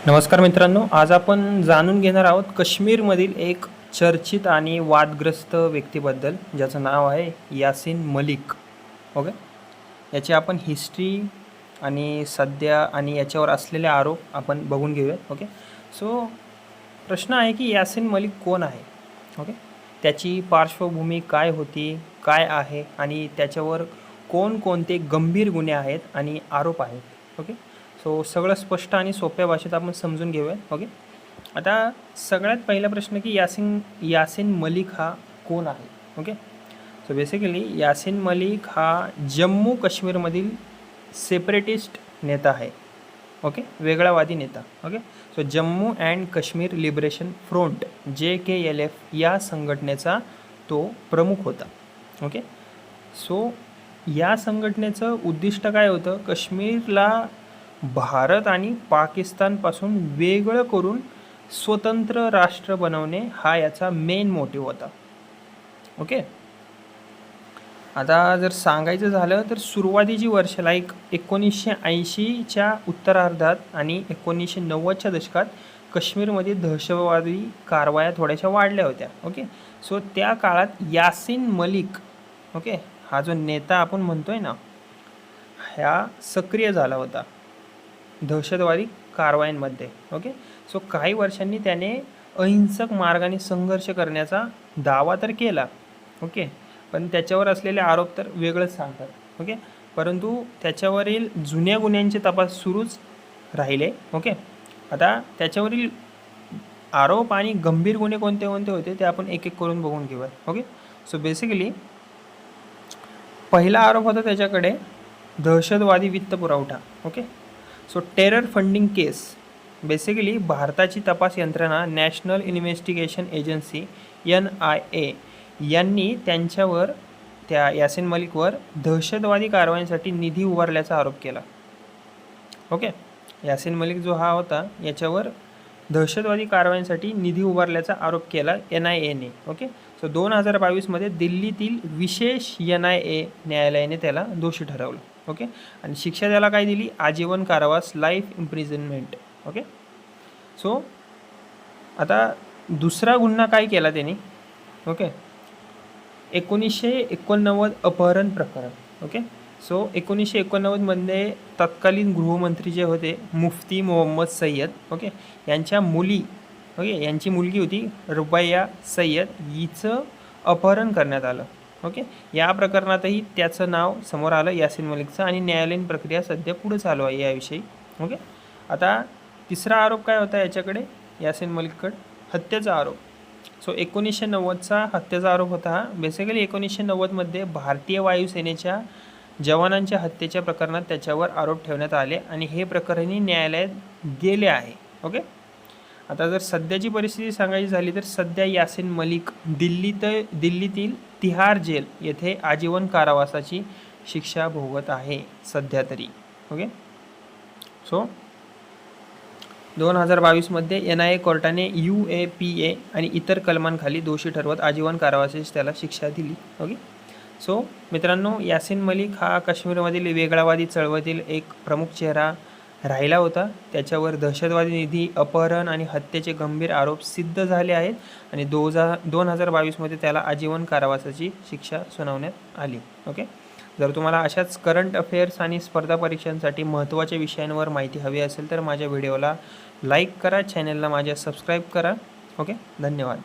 नमस्कार मित्रांनो, आज आपण जाणून घेणार आहोत काश्मीरमधील एक चर्चित आणि वादग्रस्त व्यक्तीबद्दल, ज्याचं नाव आहे यासिन मलिक. ओके, याची आपण हिस्ट्री आणि सध्या आणि याच्यावर असलेले आरोप आपण बघून घेऊया. ओके, सो प्रश्न आहे की यासिन मलिक कोण आहे. ओके, त्याची पार्श्वभूमी काय होती, काय आहे आणि त्याच्यावर कोणकोणते गंभीर गुन्हे आहेत आणि आरोप आहेत. ओके, सो सगळं स्पष्ट आणि सोप्या भाषेत आपण समजून घेऊया. ओके, आता सगळ्यात पहिला प्रश्न की यासिन मलिक हा कोण आहे. Okay, so basically Yasin Malik हा जम्मू काश्मीरमधील सेपरेटिस्ट नेता आहे. ओके, वेगळावादी नेता. Okay, so Jammu and Kashmir liberation front JKLF या संघटनेचा तो प्रमुख होता. ओके, सो या संघटनेचं उद्दिष्ट काय होतं, काश्मीरला भारत आणि पाकिस्तानपासून वेगळं करून स्वतंत्र राष्ट्र बनवणे हा याचा मेन मोटिव्ह होता. ओके, आता जर सांगायचं झालं तर सुरुवातीची वर्ष लाईक 1980च्या उत्तरार्धात आणि 1990च्या दशकात काश्मीरमध्ये दहशतवादी कारवाया थोड्याशा वाढल्या होत्या. ओके, सो त्या काळात यासिन मलिक, ओके, हा जो नेता आपण म्हणतोय ना, ह्या सक्रिय झाला होता दहशतवादी कारवायांमध्ये. ओके, सो काही वर्षांनी त्याने अहिंसक मार्गाने संघर्ष करण्याचा दावा तर केला. ओके, पण त्याच्यावर असलेले आरोप तर वेगळंच सांगतात. ओके, परंतु त्याच्यावरील जुन्या गुन्ह्यांचे तपास सुरूच राहिले. ओके, आता त्याच्यावरील आरोप आणि गंभीर गुन्हे कोणते कोणते होते ते आपण एक एक करून बघून घेऊया. ओके, सो बेसिकली पहिला आरोप होता त्याच्याकडे दहशतवादी वित्त पुरवठा. ओके, सो टेरर फंडिंग केस. बेसिकली भारताची तपास यंत्रणा नॅशनल इन्व्हेस्टिगेशन एजन्सी NIA यांनी त्यांच्यावर, त्या यासिन मलिकवर दहशतवादी कारवायांसाठी निधी उभारल्याचा आरोप केला. ओके, यासिन मलिक जो हा होता याच्यावर दहशतवादी कारवायांसाठी निधी उभारल्याचा आरोप केला NIAने. ओके, सो 2022मध्ये दिल्लीतील विशेष NIA न्यायालयाने त्याला दोषी ठरवलं. ओके, आणि शिक्षा त्याला काय दिली, आजीवन कारावास, लाईफ इम्प्रिझनमेंट. ओके, सो आता दुसरा गुन्हा काय केला त्यांनी. ओके, 1989 अपहरण प्रकरण. ओके, सो 1989मध्ये तत्कालीन गृहमंत्री जे होते मुफ्ती मोहम्मद सय्यद, ओके, यांच्या मुली, ओके, यांची मुलगी होती रुबैया सय्यद, हिचं अपहरण करण्यात आलं. ओके, या प्रकरणातही त्याचं नाव समोर आलं यासिन मलिकचं आणि न्यायालयीन प्रक्रिया सध्या पुढे चालू आहे याविषयी. ओके, आता तिसरा आरोप काय होता याच्याकडे, यासिन मलिककडे हत्येचा आरोप. सो 1990चा हत्येचा आरोप होता हा. बेसिकली 1990मध्ये भारतीय वायुसेनेच्या जवानांच्या हत्येच्या प्रकरणात त्याच्यावर आरोप ठेवण्यात आले आणि हे प्रकरणही न्यायालयात गेले आहे. ओके, आता जर सध्याची परिस्थिती सांगायची झाली तर सध्या यासिन मलिक दिल्लीतील तिहार जेल येथे आजीवन कारावासाची शिक्षा भोगत आहे सध्या तरी. ओके, सो 2022मध्ये NIA कोर्टाने UAPA आणि इतर कलमांखाली दोषी ठरवत आजीवन कारावासाची त्याला शिक्षा दिली. ओके, सो मित्रांनो, यासिन मलिक हा काश्मीरमधील वेगळावादी चळवळीतील एक प्रमुख चेहरा राहिला होता. त्याच्यावर दहशतवादी निधी, अपहरण आणि हत्येचे गंभीर आरोप सिद्ध झाले आहेत आणि 2022मध्ये त्याला आजीवन कारावासाची शिक्षा सुनावण्यात आली. ओके, जर तुम्हाला अशाच करंट अफेअर्स आणि स्पर्धा परीक्षांसाठी महत्त्वाच्या विषयांवर माहिती हवी असेल तर माझ्या व्हिडिओला लाईक करा, चॅनलला माझ्या सबस्क्राईब करा. ओके, धन्यवाद.